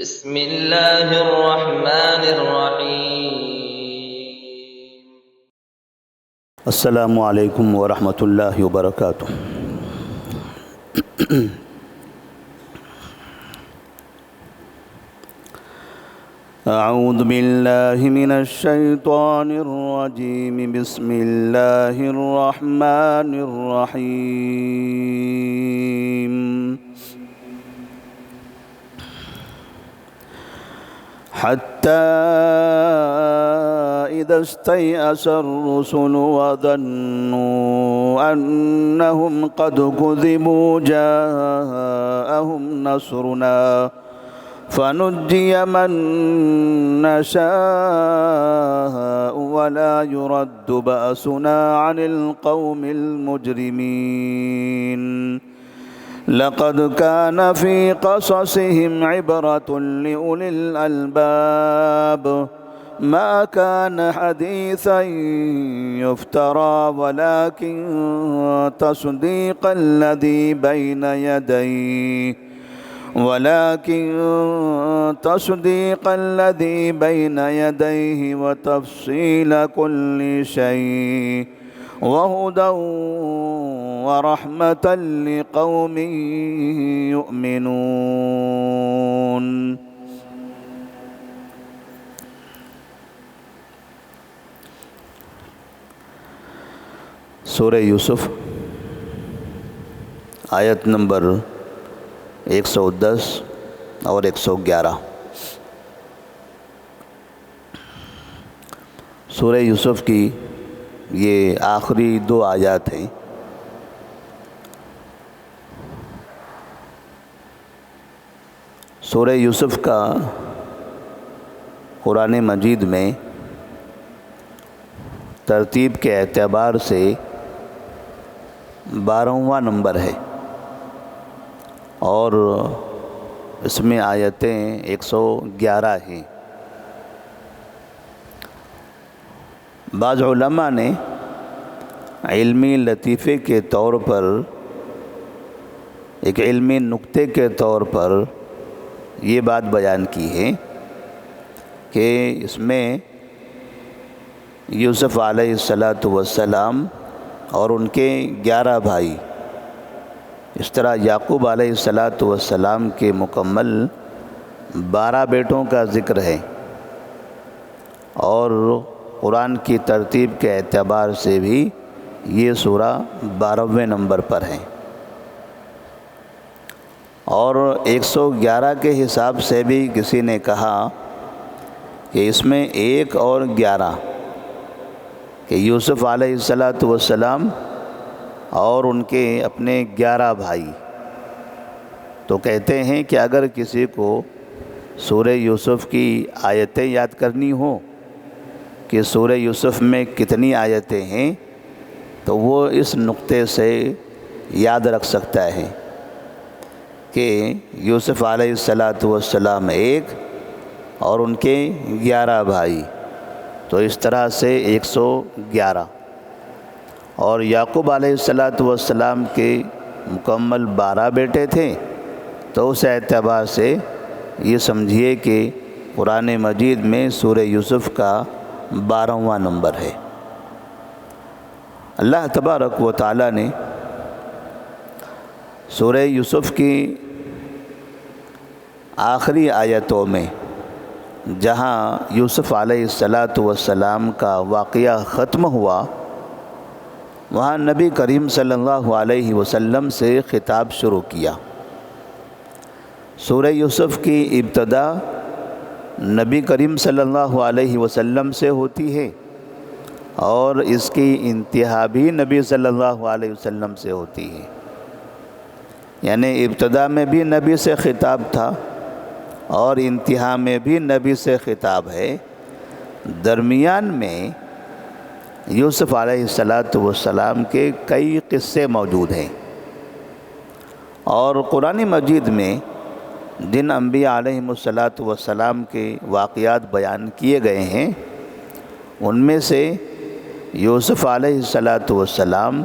بسم اللہ الرحمن الرحیم۔ السلام علیکم ورحمۃ اللہ وبرکاتہ۔ اعوذ باللہ من الشیطان الرجیم، بسم اللہ الرحمن الرحیم۔ حتى إذا استيأس الرسل وظنوا أنهم قد كذبوا جاءهم نصرنا فنجي من نشاء ولا يرد بأسنا عن القوم المجرمين۔ لقد كان في قصصهم عبرة لأولي الألباب ما كان حديثا يفترى ولكن تصديق الذي بين يديه وتفصيل كل شيء وهدى ورحمة لقوم يؤمنون۔ سورہ یوسف آیت نمبر 110 اور 111۔ سورہ یوسف کی یہ آخری دو آیات ہیں۔ سورہ یوسف کا قرآن مجید میں ترتیب کے اعتبار سے 12واں نمبر ہے، اور اس میں آیتیں 111 ہیں۔ بعض علماء نے علمی لطیفے کے طور پر، ایک علمی نکتے کے طور پر یہ بات بیان کی ہے کہ اس میں یوسف علیہ السلام اور ان کے 11 بھائی، اس طرح یعقوب علیہ السلام کے مکمل 12 بیٹوں کا ذکر ہے، اور قرآن کی ترتیب کے اعتبار سے بھی یہ سورہ 12ویں نمبر پر ہے، اور 111 کے حساب سے بھی کسی نے کہا کہ اس میں 1 اور 11 کہ یوسف علیہ السلام اور ان کے اپنے 11 بھائی۔ تو کہتے ہیں کہ اگر کسی کو سورہ یوسف کی آیتیں یاد کرنی ہو کہ سورہ یوسف میں کتنی آیتیں ہیں، تو وہ اس نقطے سے یاد رکھ سکتا ہے کہ یوسف علیہ السلام 1 اور ان کے 11 بھائی، تو اس طرح سے 111۔ اور یعقوب علیہ السلام کے مکمل 12 بیٹے تھے، تو اس اعتبار سے یہ سمجھیے کہ قرآن مجید میں سورہ یوسف کا 12واں نمبر ہے۔ اللہ تبارک و تعالی نے سورہ یوسف کی آخری آیتوں میں جہاں یوسف علیہ السلام کا واقعہ ختم ہوا، وہاں نبی کریم صلی اللہ علیہ وسلم سے خطاب شروع کیا۔ سورہ یوسف کی ابتدا نبی کریم صلی اللہ علیہ وسلم سے ہوتی ہے، اور اس کی انتہا بھی نبی صلی اللہ علیہ وسلم سے ہوتی ہے، یعنی ابتدا میں بھی نبی سے خطاب تھا اور انتہا میں بھی نبی سے خطاب ہے۔ درمیان میں یوسف علیہ السلام کے کئی قصے موجود ہیں، اور قرآن مجید میں جن انبیاء علیہ السلام کے واقعات بیان کیے گئے ہیں، ان میں سے یوسف علیہ السلام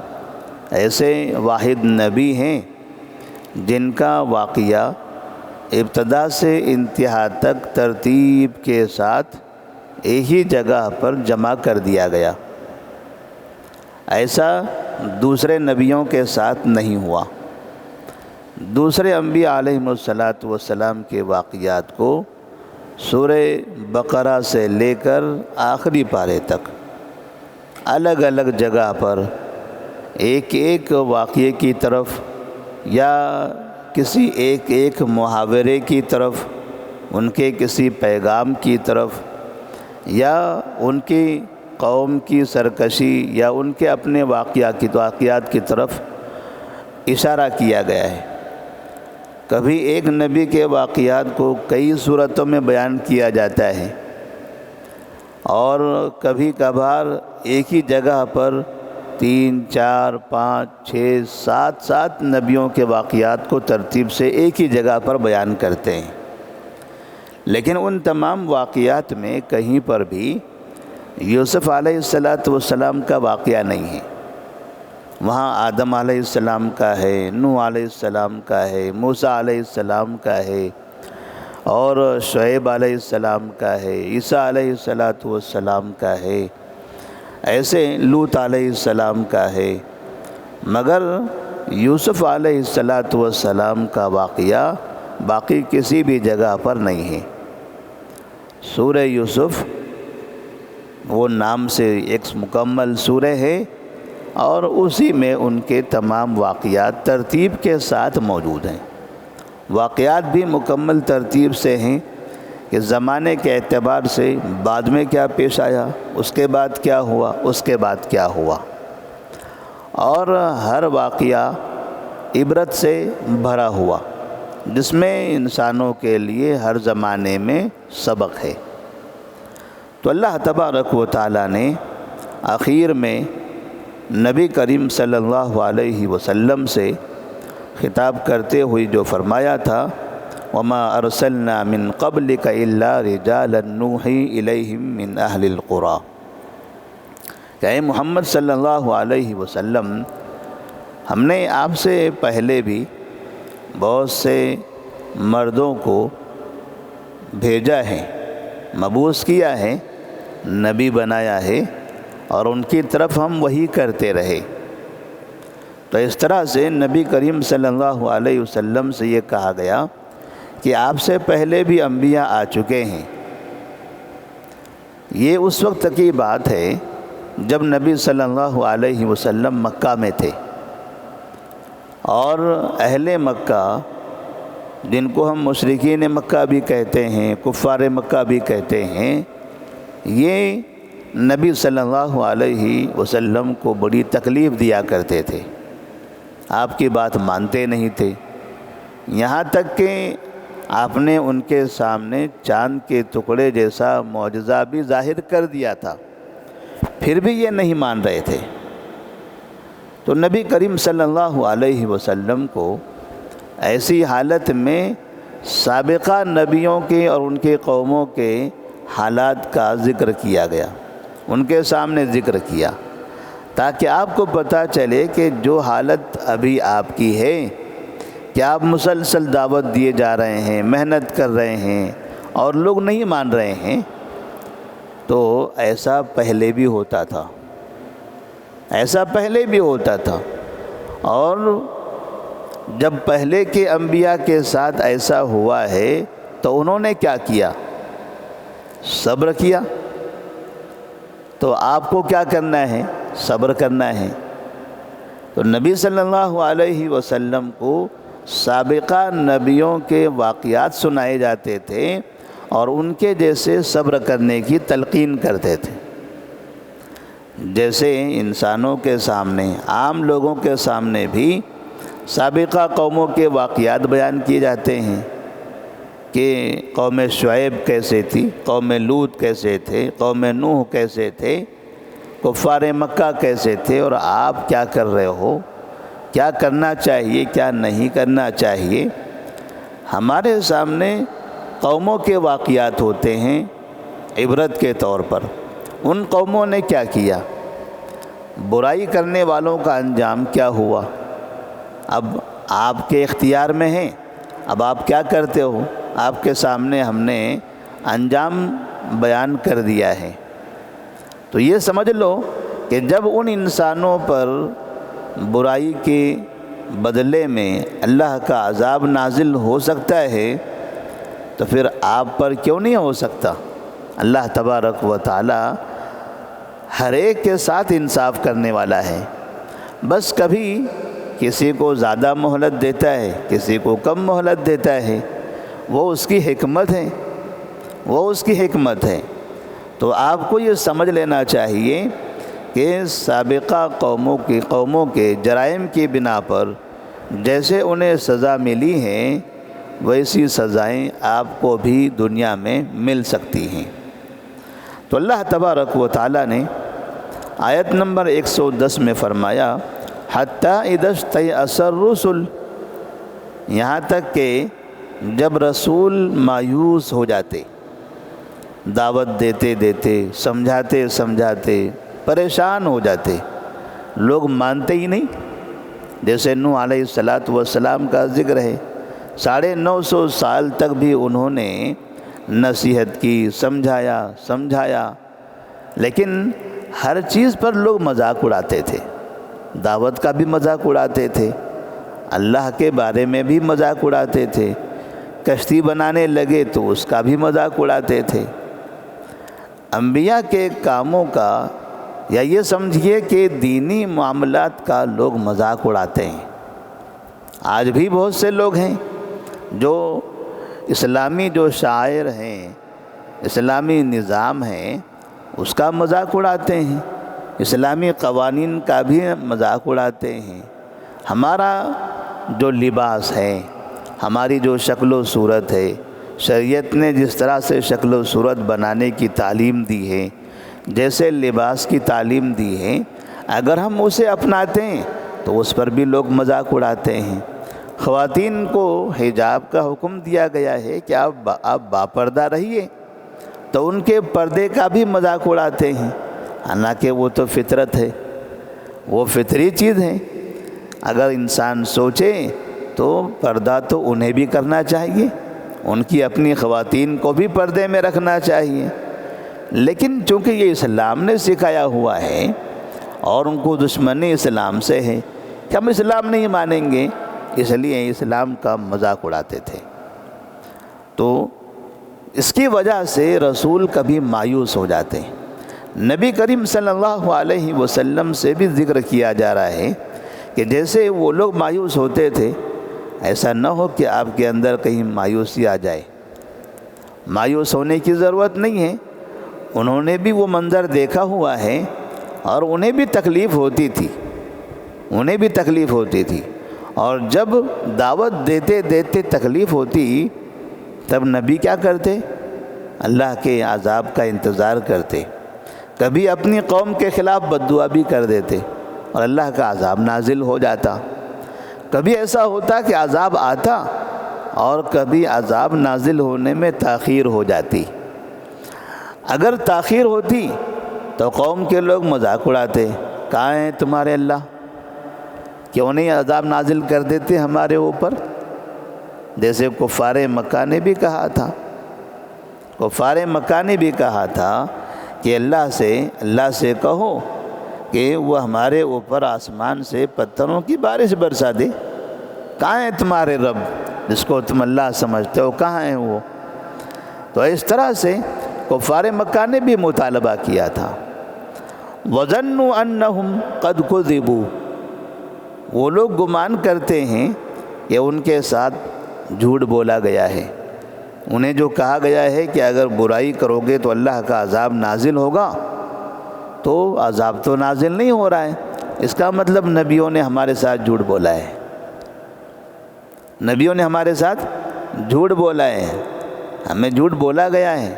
ایسے واحد نبی ہیں جن کا واقعہ ابتدا سے انتہا تک ترتیب کے ساتھ ایک ہی جگہ پر جمع کر دیا گیا۔ ایسا دوسرے نبیوں کے ساتھ نہیں ہوا۔ دوسرے انبیاء علیہم السلام کے واقعات کو سورہ بقرہ سے لے کر آخری پارے تک الگ الگ جگہ پر ایک ایک واقعے کی طرف یا کسی ایک محاورے کی طرف، ان کے کسی پیغام کی طرف، یا ان کی قوم کی سرکشی یا ان کے اپنے واقعات کی طرف اشارہ کیا گیا ہے۔ کبھی ایک نبی کے واقعات کو کئی صورتوں میں بیان کیا جاتا ہے، اور کبھی کبھار ایک ہی جگہ پر 3، 4، 5، 6، 7 نبیوں کے واقعات کو ترتیب سے ایک ہی جگہ پر بیان کرتے ہیں۔ لیکن ان تمام واقعات میں کہیں پر بھی یوسف علیہ السلام کا واقعہ نہیں ہے۔ وہاں آدم علیہ السلام کا ہے، نوح علیہ السلام کا ہے، موسیٰ علیہ السلام کا ہے، اور شعیب علیہ السلام کا ہے، عیسیٰ علیہ السلام کا ہے، ایسے لوط علیہ السلام کا ہے، مگر یوسف علیہ السلام کا واقعہ باقی کسی بھی جگہ پر نہیں ہے۔ سورہ یوسف وہ نام سے ایک مکمل سورہ ہے، اور اسی میں ان کے تمام واقعات ترتیب کے ساتھ موجود ہیں۔ واقعات بھی مکمل ترتیب سے ہیں کہ زمانے کے اعتبار سے بعد میں کیا پیش آیا، اس کے بعد کیا ہوا، اس کے بعد کیا ہوا، اور ہر واقعہ عبرت سے بھرا ہوا، جس میں انسانوں کے لیے ہر زمانے میں سبق ہے۔ تو اللہ تبارک و تعالیٰ نے آخر میں نبی کریم صلی اللہ علیہ وسلم سے خطاب کرتے ہوئے جو فرمایا تھا، وَمَا أَرْسَلْنَا مِن قَبْلِكَ إِلَّا رِجَالًا نُوحِي إِلَيْهِم مِّنْ أَهْلِ الْقُرَىٰ، کہ اے محمد صلی اللہ علیہ وسلم، ہم نے آپ سے پہلے بھی بہت سے مردوں کو بھیجا ہے، مبعوث کیا ہے، نبی بنایا ہے، اور ان کی طرف ہم وحی کرتے رہے۔ تو اس طرح سے نبی کریم صلی اللہ علیہ وسلم سے یہ کہا گیا کہ آپ سے پہلے بھی انبیاء آ چکے ہیں۔ یہ اس وقت کی بات ہے جب نبی صلی اللہ علیہ وسلم مکہ میں تھے، اور اہل مکہ، جن کو ہم مشرکین مکہ بھی کہتے ہیں، کفار مکہ بھی کہتے ہیں، یہ نبی صلی اللہ علیہ وسلم کو بڑی تکلیف دیا کرتے تھے، آپ کی بات مانتے نہیں تھے، یہاں تک کہ آپ نے ان کے سامنے چاند کے ٹکڑے جیسا معجزہ بھی ظاہر کر دیا تھا، پھر بھی یہ نہیں مان رہے تھے۔ تو نبی کریم صلی اللہ علیہ وسلم کو ایسی حالت میں سابقہ نبیوں کے اور ان کے قوموں کے حالات کا ذکر کیا گیا، ان کے سامنے ذکر کیا، تاکہ آپ کو پتہ چلے کہ جو حالت ابھی آپ کی ہے کہ آپ مسلسل دعوت دیے جا رہے ہیں، محنت کر رہے ہیں، اور لوگ نہیں مان رہے ہیں، تو ایسا پہلے بھی ہوتا تھا، ایسا پہلے بھی ہوتا تھا۔ اور جب پہلے کے انبیاء کے ساتھ ایسا ہوا ہے تو انہوں نے کیا کیا؟ صبر کیا۔ تو آپ کو کیا کرنا ہے؟ صبر کرنا ہے۔ تو نبی صلی اللہ علیہ وسلم کو سابقہ نبیوں کے واقعات سنائے جاتے تھے، اور ان کے جیسے صبر کرنے کی تلقین کرتے تھے۔ جیسے انسانوں کے سامنے، عام لوگوں کے سامنے بھی سابقہ قوموں کے واقعات بیان کیے جاتے ہیں کہ قوم شعیب کیسے تھی، قوم لوط کیسے تھے، قوم نوح کیسے تھے، کفار مکہ کیسے تھے، اور آپ کیا کر رہے ہو، کیا کرنا چاہیے، کیا نہیں کرنا چاہیے۔ ہمارے سامنے قوموں کے واقعات ہوتے ہیں عبرت کے طور پر۔ ان قوموں نے کیا کیا، برائی کرنے والوں کا انجام کیا ہوا، اب آپ کے اختیار میں ہے، اب آپ کیا کرتے ہو؟ آپ کے سامنے ہم نے انجام بیان کر دیا ہے۔ تو یہ سمجھ لو کہ جب ان انسانوں پر برائی کے بدلے میں اللہ کا عذاب نازل ہو سکتا ہے تو پھر آپ پر کیوں نہیں ہو سکتا؟ اللہ تبارک و تعالی ہر ایک کے ساتھ انصاف کرنے والا ہے، بس کبھی کسی کو زیادہ مہلت دیتا ہے، کسی کو کم مہلت دیتا ہے، وہ اس کی حکمت ہے، وہ اس کی حکمت ہے۔ تو آپ کو یہ سمجھ لینا چاہیے کہ سابقہ قوموں کے جرائم کی بنا پر جیسے انہیں سزا ملی ہے ویسی سزائیں آپ کو بھی دنیا میں مل سکتی ہیں۔ تو اللہ تبارک و تعالیٰ نے آیت نمبر 110 میں فرمایا حتیٰ اذا استیأس الرسل، یہاں تک کہ جب رسول مایوس ہو جاتے، دعوت دیتے دیتے سمجھاتے سمجھاتے پریشان ہو جاتے، لوگ مانتے ہی نہیں۔ جیسے نوح علیہ السلام کا ذکر ہے، 950 سال تک بھی انہوں نے نصیحت کی، سمجھایا، لیکن ہر چیز پر لوگ مذاق اڑاتے تھے، دعوت کا بھی مذاق اڑاتے تھے، اللہ کے بارے میں بھی مذاق اڑاتے تھے، کشتی بنانے لگے تو اس کا بھی مذاق اڑاتے تھے۔ انبیاء کے کاموں کا یا یہ سمجھیے کہ دینی معاملات کا لوگ مذاق اڑاتے ہیں۔ آج بھی بہت سے لوگ ہیں جو اسلامی جو شاعر ہیں، اسلامی نظام ہیں، اس کا مذاق اڑاتے ہیں، اسلامی قوانین کا بھی مذاق اڑاتے ہیں۔ ہمارا جو لباس ہے، ہماری جو شکل و صورت ہے، شریعت نے جس طرح سے شکل و صورت بنانے کی تعلیم دی ہے، جیسے لباس کی تعلیم دی ہے، اگر ہم اسے اپناتے ہیں تو اس پر بھی لوگ مذاق اڑاتے ہیں۔ خواتین کو حجاب کا حکم دیا گیا ہے کہ آپ باپردہ رہیے، تو ان کے پردے کا بھی مذاق اڑاتے ہیں، حالانکہ وہ تو فطرت ہے، وہ فطری چیز ہے۔ اگر انسان سوچے تو پردہ تو انہیں بھی کرنا چاہیے، ان کی اپنی خواتین کو بھی پردے میں رکھنا چاہیے، لیکن چونکہ یہ اسلام نے سکھایا ہوا ہے اور ان کو دشمنی اسلام سے ہے کہ ہم اسلام نہیں مانیں گے، اس لیے اسلام کا مذاق اڑاتے تھے۔ تو اس کی وجہ سے رسول کبھی مایوس ہو جاتے ہیں۔ نبی کریم صلی اللہ علیہ وسلم سے بھی ذکر کیا جا رہا ہے کہ جیسے وہ لوگ مایوس ہوتے تھے، ایسا نہ ہو کہ آپ کے اندر کہیں مایوسی آ جائے۔ مایوس ہونے کی ضرورت نہیں ہے، انہوں نے بھی وہ منظر دیکھا ہوا ہے اور انہیں بھی تکلیف ہوتی تھی، اور جب دعوت دیتے دیتے تکلیف ہوتی تب نبی کیا کرتے؟ اللہ کے عذاب کا انتظار کرتے، کبھی اپنی قوم کے خلاف بد دعا بھی کر دیتے اور اللہ کا عذاب نازل ہو جاتا۔ کبھی ایسا ہوتا کہ عذاب آتا اور کبھی عذاب نازل ہونے میں تاخیر ہو جاتی۔ اگر تاخیر ہوتی تو قوم کے لوگ مذاق اڑاتے، کہاں ہیں تمہارے اللہ؟ کیوں نہیں عذاب نازل کر دیتے ہمارے اوپر؟ جیسے کفار مکہ نے بھی کہا تھا کہ اللہ سے کہو کہ وہ ہمارے اوپر آسمان سے پتھروں کی بارش برسا دے۔ کہاں ہے تمہارے رب جس کو تم اللہ سمجھتے ہو؟ کہاں ہیں وہ؟ تو اس طرح سے کفار مکہ نے بھی مطالبہ کیا تھا۔ وَظَنُّوا أَنَّهُمْ قَدْ كُذِبُوا، وہ لوگ گمان کرتے ہیں کہ ان کے ساتھ جھوٹ بولا گیا ہے، انہیں جو کہا گیا ہے کہ اگر برائی کرو گے تو اللہ کا عذاب نازل ہوگا، تو عذاب تو نازل نہیں ہو رہا ہے، اس کا مطلب نبیوں نے ہمارے ساتھ جھوٹ بولا ہے، نبیوں نے ہمارے ساتھ جھوٹ بولا ہے، ہمیں جھوٹ بولا گیا ہے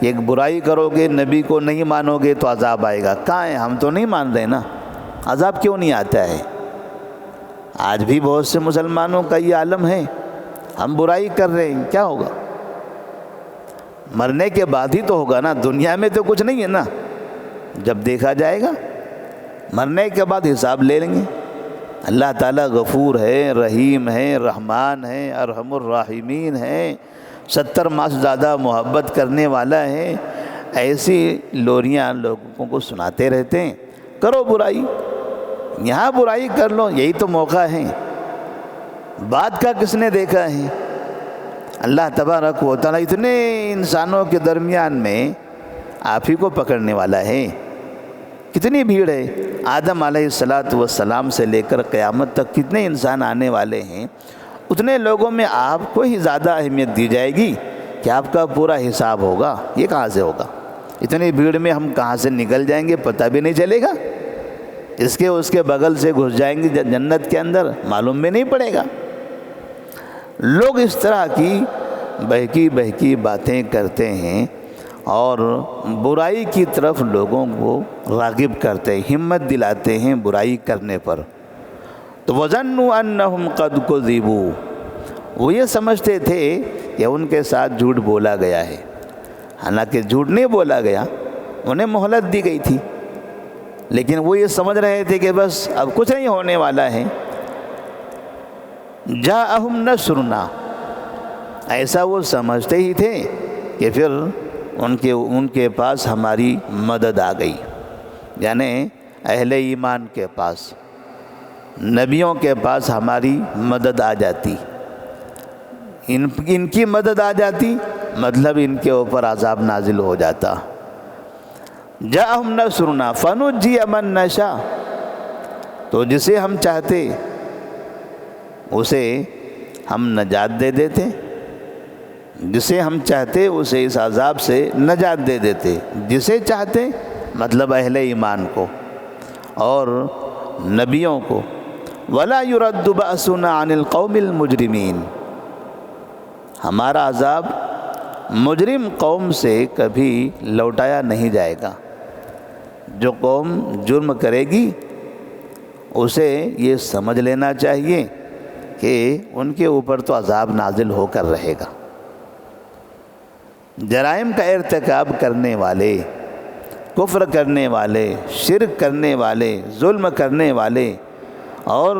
کہ ایک برائی کرو گے، نبی کو نہیں مانو گے تو عذاب آئے گا۔ کہاں ہے؟ ہم تو نہیں مان رہے نا، عذاب کیوں نہیں آتا ہے؟ آج بھی بہت سے مسلمانوں کا یہ عالم ہے، ہم برائی کر رہے ہیں، کیا ہوگا؟ مرنے کے بعد ہی تو ہوگا نا، دنیا میں تو کچھ نہیں ہے نا، جب دیکھا جائے گا مرنے کے بعد حساب لے لیں گے۔ اللہ تعالیٰ غفور ہے، رحیم ہے، رحمان ہے، ارحم الراحمین ہے، 70 ماہ سے زیادہ محبت کرنے والا ہے، ایسی لوریاں لوگوں کو سناتے رہتے ہیں۔ کرو برائی، یہاں برائی کر لو، یہی تو موقع ہے، بعد کا کس نے دیکھا ہے؟ اللہ تبارک و تعالیٰ اتنے انسانوں کے درمیان میں آپ ہی کو پکڑنے والا ہے۔ کتنی بھیڑ ہے، آدم علیہ السلام سے لے کر قیامت تک کتنے انسان آنے والے ہیں، اتنے لوگوں میں آپ کو ہی زیادہ اہمیت دی جائے گی کہ آپ کا پورا حساب ہوگا۔ یہ کہاں سے ہوگا؟ اتنی بھیڑ میں ہم کہاں سے نکل جائیں گے پتہ بھی نہیں چلے گا، اس کے بغل سے گھس جائیں گے جنت کے اندر، معلوم بھی نہیں پڑے گا۔ لوگ اس طرح کی بہکی باتیں کرتے ہیں اور برائی کی طرف لوگوں کو راغب کرتے ہیں، ہمت دلاتے ہیں برائی کرنے پر۔ تو وَظَنُّوا أَنَّهُمْ قَدْ كُذِبُوا، وہ یہ سمجھتے تھے کہ ان کے ساتھ جھوٹ بولا گیا ہے، حالانکہ جھوٹ نہیں بولا گیا، انہیں مہلت دی گئی تھی، لیکن وہ یہ سمجھ رہے تھے کہ بس اب کچھ نہیں ہونے والا ہے۔ جاءہم نصرنا، ایسا وہ سمجھتے ہی تھے کہ پھر ان کے پاس ہماری مدد آ گئی، یعنی اہل ایمان کے پاس، نبیوں کے پاس ہماری مدد آ جاتی، ان کی مدد آ جاتی، مطلب ان کے اوپر عذاب نازل ہو جاتا۔ جاءہم نصرنا فنجی من نشاء، تو جسے ہم چاہتے اسے ہم نجات دے دیتے، جسے ہم چاہتے اسے اس عذاب سے نجات دے دیتے، جسے چاہتے مطلب اہل ایمان کو اور نبیوں کو۔ وَلَا يُرَدُّ بَأْسُنَا عَنِ الْقَوْمِ الْمُجْرِمِينَ، ہمارا عذاب مجرم قوم سے کبھی لوٹایا نہیں جائے گا۔ جو قوم جرم کرے گی اسے یہ سمجھ لینا چاہیے کہ ان کے اوپر تو عذاب نازل ہو کر رہے گا۔ جرائم کا ارتکاب کرنے والے، کفر کرنے والے، شرک کرنے والے، ظلم کرنے والے اور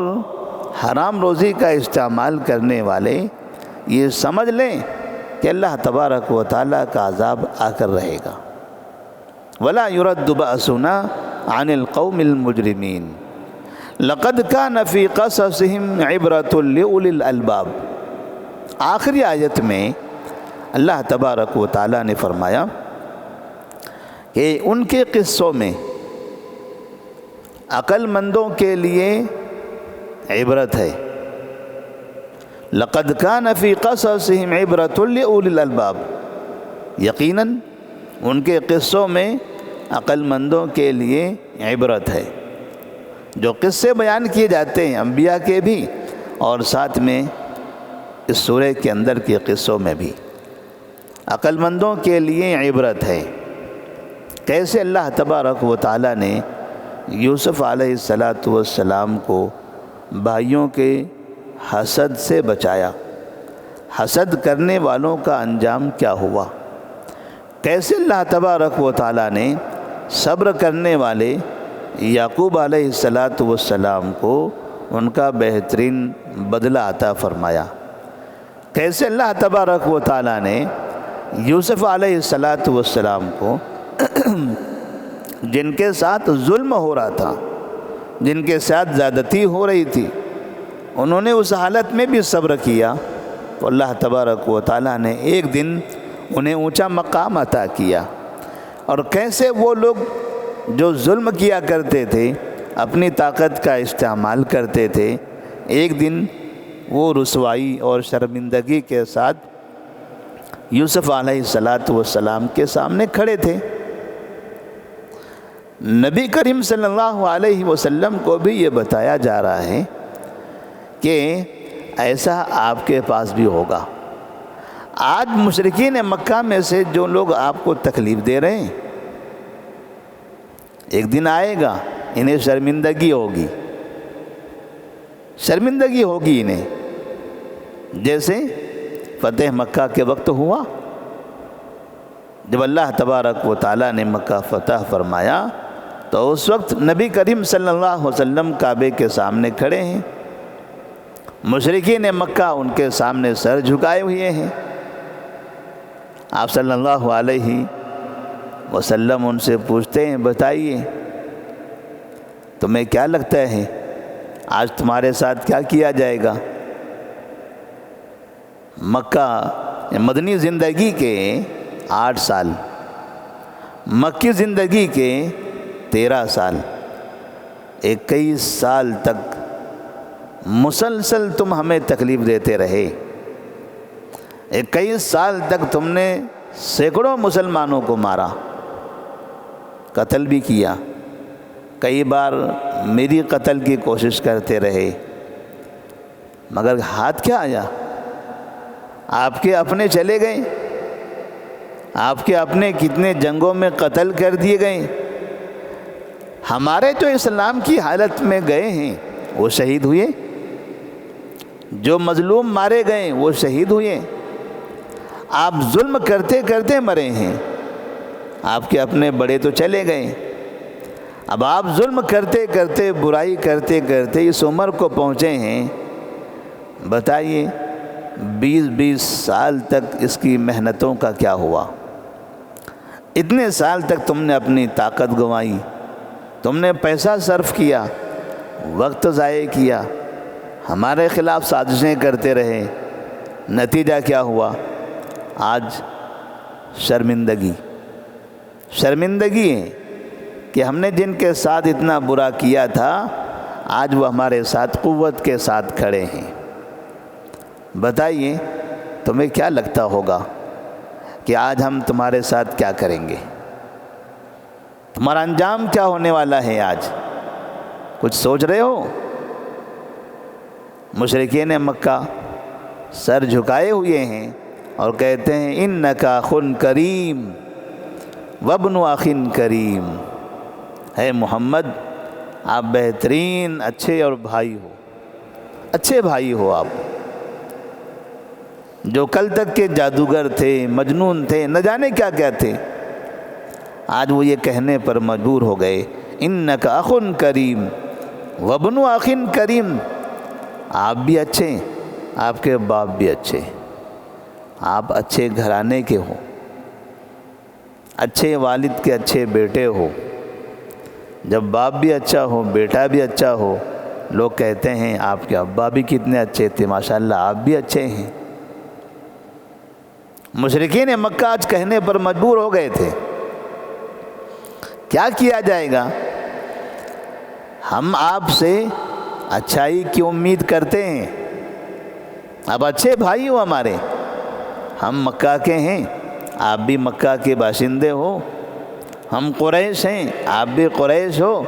حرام روزی کا استعمال کرنے والے یہ سمجھ لیں کہ اللہ تبارک و تعالیٰ کا عذاب آ کر رہے گا۔ وَلَا يُرَدُّ بَأْسُنَا عَنِ الْقَوْمِ الْمُجْرِمِينَ لَقَدْ كَانَ فِي قَصَصِهِمْ عِبْرَةٌ لِأُولِي الْأَلْبَابِ، آخری آیت میں اللہ تبارک و تعالیٰ نے فرمایا کہ ان کے قصوں میں عقل مندوں کے لیے عبرت ہے۔ لَقَدْ كَانَ فِي قَصَصِهِمْ عِبْرَةٌ لِأُولِي الْأَلْبَابِ، یقیناً ان کے قصوں میں عقل مندوں کے لیے عبرت ہے۔ جو قصے بیان کیے جاتے ہیں انبیاء کے بھی اور ساتھ میں اس سورہ کے اندر کے قصوں میں بھی عقل مندوں کے لیے عبرت ہے۔ کیسے اللہ تبارک و تعالیٰ نے یوسف علیہ السلام کو بھائیوں کے حسد سے بچایا، حسد کرنے والوں کا انجام کیا ہوا، کیسے اللہ تبارک و تعالیٰ نے صبر کرنے والے یعقوب علیہ السلام کو ان کا بہترین بدلہ عطا فرمایا، کیسے اللہ تبارک و تعالیٰ نے یوسف علیہ السلام کو جن کے ساتھ ظلم ہو رہا تھا، جن کے ساتھ زیادتی ہو رہی تھی، انہوں نے اس حالت میں بھی صبر کیا تو اللہ تبارک و تعالیٰ نے ایک دن انہیں اونچا مقام عطا کیا۔ اور کیسے وہ لوگ جو ظلم کیا کرتے تھے، اپنی طاقت کا استعمال کرتے تھے، ایک دن وہ رسوائی اور شرمندگی کے ساتھ یوسف علیہ السلام کے سامنے کھڑے تھے۔ نبی کریم صلی اللہ علیہ وسلم کو بھی یہ بتایا جا رہا ہے کہ ایسا آپ کے پاس بھی ہوگا۔ آج مشرکین مکہ میں سے جو لوگ آپ کو تکلیف دے رہے ہیں، ایک دن آئے گا انہیں شرمندگی ہوگی، شرمندگی ہوگی انہیں، جیسے فتح مکہ کے وقت ہوا، جب اللہ تبارک و تعالیٰ نے مکہ فتح فرمایا تو اس وقت نبی کریم صلی اللہ علیہ وسلم کعبے کے سامنے کھڑے ہیں، مشرکین مکہ ان کے سامنے سر جھکائے ہوئے ہیں۔ آپ صلی اللہ علیہ وسلم ان سے پوچھتے ہیں، بتائیے تمہیں کیا لگتا ہے آج تمہارے ساتھ کیا کیا جائے گا؟ مکہ مدنی زندگی کے 8 سال، مکی زندگی کے 13 سال، 21 سال تک مسلسل تم ہمیں تکلیف دیتے رہے۔ 21 سال تک تم نے سینکڑوں مسلمانوں کو مارا، قتل بھی کیا، کئی بار میری قتل کی کوشش کرتے رہے، مگر ہاتھ کیا آیا؟ آپ کے اپنے چلے گئے، آپ کے اپنے کتنے جنگوں میں قتل کر دیے گئے، ہمارے تو اسلام کی حالت میں گئے ہیں وہ شہید ہوئے، جو مظلوم مارے گئے وہ شہید ہوئے، آپ ظلم کرتے کرتے مرے ہیں، آپ کے اپنے بڑے تو چلے گئے، اب آپ ظلم کرتے کرتے برائی کرتے کرتے اس عمر کو پہنچے ہیں، بتائیے 20 سال تک اس کی محنتوں کا کیا ہوا؟ اتنے سال تک تم نے اپنی طاقت گنوائی، تم نے پیسہ صرف کیا، وقت ضائع کیا، ہمارے خلاف سازشیں کرتے رہے، نتیجہ کیا ہوا؟ آج شرمندگی ہے کہ ہم نے جن کے ساتھ اتنا برا کیا تھا آج وہ ہمارے ساتھ قوت کے ساتھ کھڑے ہیں۔ بتائیے تمہیں کیا لگتا ہوگا کہ آج ہم تمہارے ساتھ کیا کریں گے؟ تمہارا انجام کیا ہونے والا ہے؟ آج کچھ سوچ رہے ہو؟ مشرکین مکہ سر جھکائے ہوئے ہیں اور کہتے ہیں انکا اخن کریم وابن اخ کریم، ہے محمد آپ بہترین اچھے اور بھائی ہو، اچھے بھائی ہو آپ، جو کل تک کے جادوگر تھے، مجنون تھے، نہ جانے کیا کیا تھے، آج وہ یہ کہنے پر مجبور ہو گئے انکا اخ کریم وابن اخ کریم، آپ بھی اچھے، آپ کے باپ بھی اچھے، آپ اچھے گھرانے کے ہو، اچھے والد کے اچھے بیٹے ہو، جب باپ بھی اچھا ہو بیٹا بھی اچھا ہو، لوگ کہتے ہیں آپ کے ابا بھی کتنے اچھے تھے، ماشاءاللہ آپ بھی اچھے ہیں۔ مشرکین مکہ آج کہنے پر مجبور ہو گئے تھے، کیا کیا جائے گا؟ ہم آپ سے اچھائی کی امید کرتے ہیں، اب اچھے بھائی ہو ہمارے، ہم مکہ کے ہیں، آپ بھی مکہ کے باشندے ہو، ہم قریش ہیں، آپ بھی قریش ہو،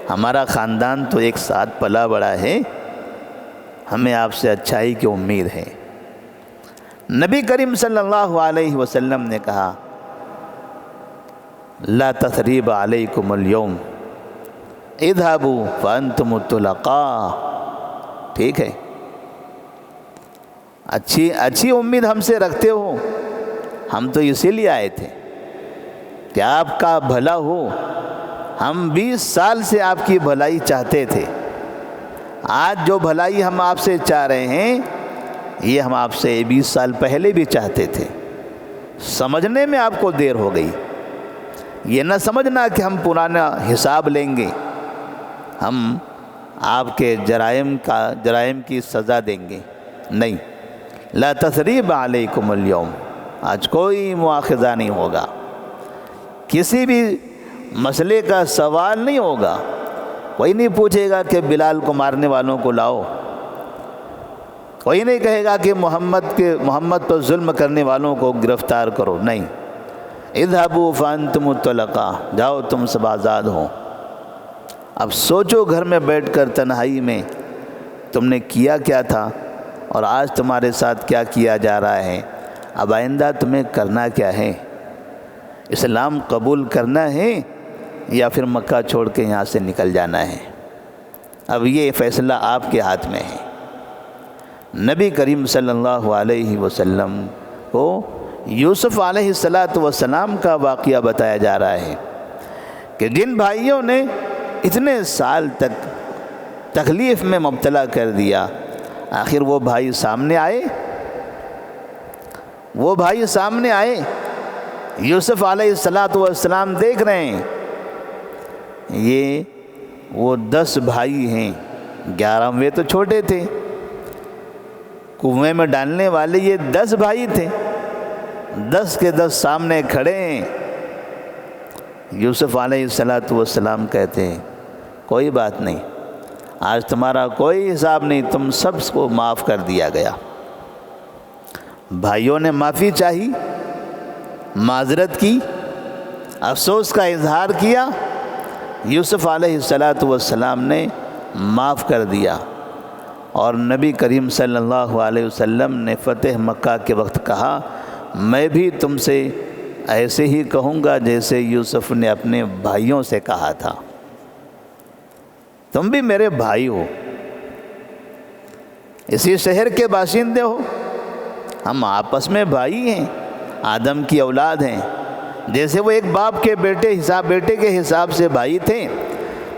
ہمارا خاندان تو ایک ساتھ پلا بڑا ہے، ہمیں آپ سے اچھائی کی امید ہے۔ نبی کریم صلی اللہ علیہ وسلم نے کہا لا تثریب علیکم اليوم اذهبوا فانتم الطلقاء، ٹھیک ہے، اچھی امید ہم سے رکھتے ہو، ہم تو اسی لیے آئے تھے کہ آپ کا بھلا ہو، ہم 20 سال سے آپ کی بھلائی چاہتے تھے، آج جو بھلائی ہم آپ سے چاہ رہے ہیں یہ ہم آپ سے 20 سال پہلے بھی چاہتے تھے، سمجھنے میں آپ کو دیر ہو گئی، یہ نہ سمجھنا کہ ہم پرانا حساب لیں گے، ہم آپ کے جرائم کی سزا دیں گے، نہیں، لا تثریب علیکم اليوم، آج کوئی مواخذہ نہیں ہوگا، کسی بھی مسئلے کا سوال نہیں ہوگا، کوئی نہیں پوچھے گا کہ بلال کو مارنے والوں کو لاؤ، کوئی نہیں کہے گا کہ محمد پر ظلم کرنے والوں کو گرفتار کرو، نہیں، اذهبوا فانتم الطلقاء، جاؤ تم سب آزاد ہو۔ اب سوچو گھر میں بیٹھ کر تنہائی میں تم نے کیا کیا تھا اور آج تمہارے ساتھ کیا کیا جا رہا ہے، اب آئندہ تمہیں کرنا کیا ہے؟ اسلام قبول کرنا ہے یا پھر مکہ چھوڑ کے یہاں سے نکل جانا ہے؟ اب یہ فیصلہ آپ کے ہاتھ میں ہے۔ نبی کریم صلی اللہ علیہ وسلم کو یوسف علیہ السلام کا واقعہ بتایا جا رہا ہے کہ کہ جن بھائیوں نے اتنے سال تک تکلیف میں مبتلا کر دیا، آخر وہ بھائی سامنے آئے، وہ بھائی سامنے آئے۔ یوسف علیہ السلام دیکھ رہے ہیں یہ وہ 10 بھائی ہیں، 11ویں تو چھوٹے تھے، کنویں میں ڈالنے والے یہ 10 بھائی تھے، 10 کے 10 سامنے کھڑے ہیں۔ یوسف علیہ السلام کہتے ہیں کوئی بات نہیں، آج تمہارا کوئی حساب نہیں، تم سب کو معاف کر دیا گیا۔ بھائیوں نے معافی چاہی، معذرت کی، افسوس کا اظہار کیا، یوسف علیہ السلام نے معاف کر دیا۔ اور نبی کریم صلی اللہ علیہ وسلم نے فتح مکہ کے وقت کہا میں بھی تم سے ایسے ہی کہوں گا جیسے یوسف نے اپنے بھائیوں سے کہا تھا، تم بھی میرے بھائی ہو، اسی شہر کے باشندے ہو، ہم آپس میں بھائی ہیں، آدم کی اولاد ہیں، جیسے وہ ایک باپ کے بیٹے کے حساب سے بھائی تھے،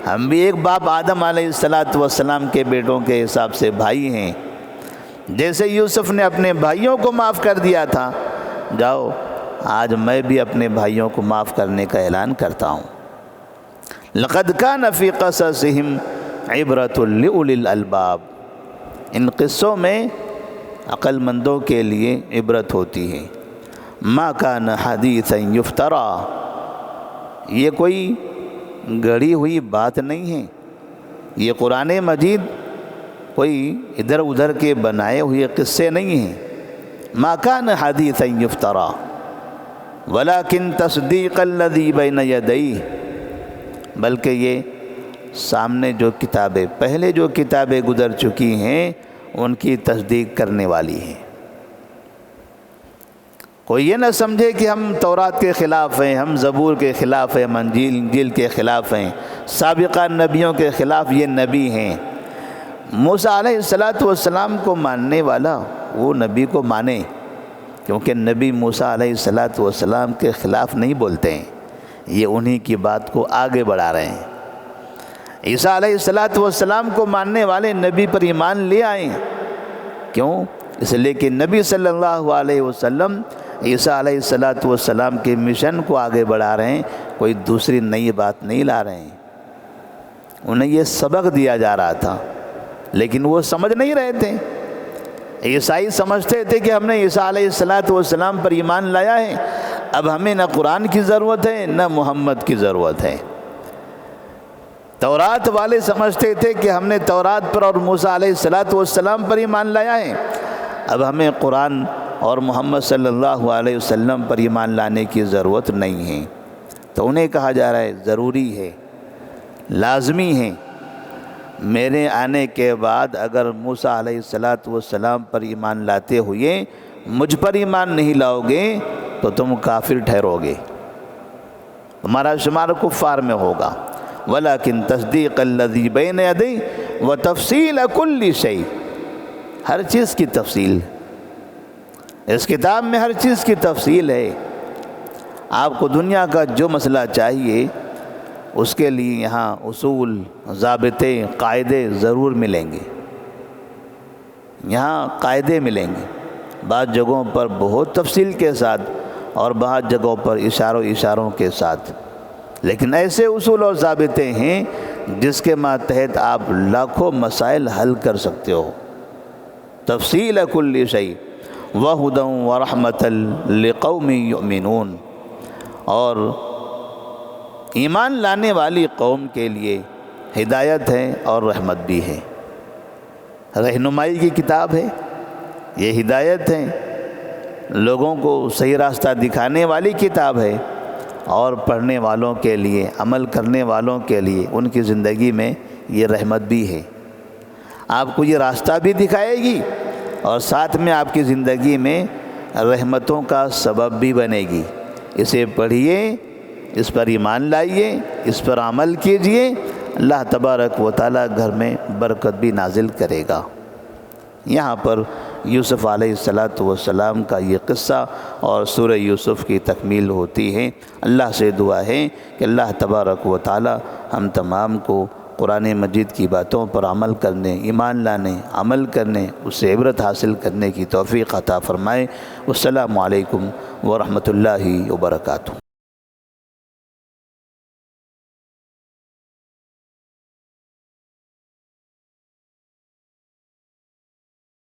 ہم بھی ایک باپ آدم علیہ السلام کے بیٹوں کے حساب سے بھائی ہیں۔ جیسے یوسف نے اپنے بھائیوں کو معاف کر دیا تھا، جاؤ آج میں بھی اپنے بھائیوں کو معاف کرنے کا اعلان کرتا ہوں۔ لقد کان فی قصصہم عبرۃ لأولی الالباب، ان قصوں میں عقل مندوں کے لیے عبرت ہوتی ہے۔ ما کان حدیثا یفترا، یہ کوئی گڑھی ہوئی بات نہیں ہے، یہ قرآن مجید کوئی ادھر ادھر کے بنائے ہوئے قصے نہیں ہیں۔ ما کان حدیثا یفترا ولکن تصدیق الذی بین یدیہ، بلکہ یہ سامنے جو کتابیں پہلے جو کتابیں گزر چکی ہیں ان کی تصدیق کرنے والی ہیں۔ کوئی یہ نہ سمجھے کہ ہم تورات کے خلاف ہیں، ہم زبور کے خلاف ہیں، ہم انجیل کے خلاف ہیں، سابقہ نبیوں کے خلاف یہ نبی ہیں۔ موسیٰ علیہ السلام کو ماننے والا وہ نبی کو مانے، کیونکہ نبی موسیٰ علیہ السلام کے خلاف نہیں بولتے ہیں، یہ انہی کی بات کو آگے بڑھا رہے ہیں۔ عیسیٰ علیہ السلام کو ماننے والے نبی پر ایمان لے آئیں، کیوں؟ اس لیے کہ نبی صلی اللہ علیہ وسلم عیسیٰ علیہ السلام کے مشن کو آگے بڑھا رہے ہیں، کوئی دوسری نئی بات نہیں لا رہے ہیں۔ انہیں یہ سبق دیا جا رہا تھا لیکن وہ سمجھ نہیں رہے تھے۔ عیسائی سمجھتے تھے کہ ہم نے عیسیٰ علیہ السلام پر ایمان لایا ہے، اب ہمیں نہ قرآن کی ضرورت ہے نہ محمد کی ضرورت ہے۔ تورات والے سمجھتے تھے کہ ہم نے تورات پر اور موسیٰ علیہ السلام پر ایمان لایا ہے، اب ہمیں قرآن اور محمد صلی اللہ علیہ وسلم پر ایمان لانے کی ضرورت نہیں ہے۔ تو انہیں کہا جا رہا ہے ضروری ہے، لازمی ہے، میرے آنے کے بعد اگر موسیٰ علیہ السلام پر ایمان لاتے ہوئے مجھ پر ایمان نہیں لاؤ گے تو تم کافر ٹھہرو گے، تمہارا شمار کفار میں ہوگا۔ ولیکن تصدیق الذی بین یدیہ وتفصیل کل شیء، ہر چیز کی تفصیل، اس کتاب میں ہر چیز کی تفصیل ہے۔ آپ کو دنیا کا جو مسئلہ چاہیے اس کے لیے یہاں اصول، ضابطے، قاعدے ضرور ملیں گے، یہاں قاعدے ملیں گے، بعض جگہوں پر بہت تفصیل کے ساتھ اور بعض جگہوں پر اشاروں کے ساتھ، لیکن ایسے اصول اور ضابطے ہیں جس کے ماتحت آپ لاکھوں مسائل حل کر سکتے ہو۔ تفصیل کل شیء وَهُدًى وَرَحْمَةً لِقَوْمٍ يُؤْمِنُونَ، اور ایمان لانے والی قوم کے لیے ہدایت ہے اور رحمت بھی ہے، رہنمائی کی کتاب ہے، یہ ہدایت ہے، لوگوں کو صحیح راستہ دکھانے والی کتاب ہے، اور پڑھنے والوں کے لیے، عمل کرنے والوں کے لیے ان کی زندگی میں یہ رحمت بھی ہے، آپ کو یہ راستہ بھی دکھائے گی اور ساتھ میں آپ کی زندگی میں رحمتوں کا سبب بھی بنے گی۔ اسے پڑھیے، اس پر ایمان لائیے، اس پر عمل کیجئے، اللہ تبارک و تعالیٰ گھر میں برکت بھی نازل کرے گا۔ یہاں پر یوسف علیہ السلام کا یہ قصہ اور سورہ یوسف کی تکمیل ہوتی ہے۔ اللہ سے دعا ہے کہ اللہ تبارک و تعالی ہم تمام کو قرآن مجید کی باتوں پر عمل کرنے، ایمان لانے، عمل کرنے، اس سے عبرت حاصل کرنے کی توفیق عطا فرمائے۔ والسلام علیکم ورحمۃ اللہ وبرکاتہ۔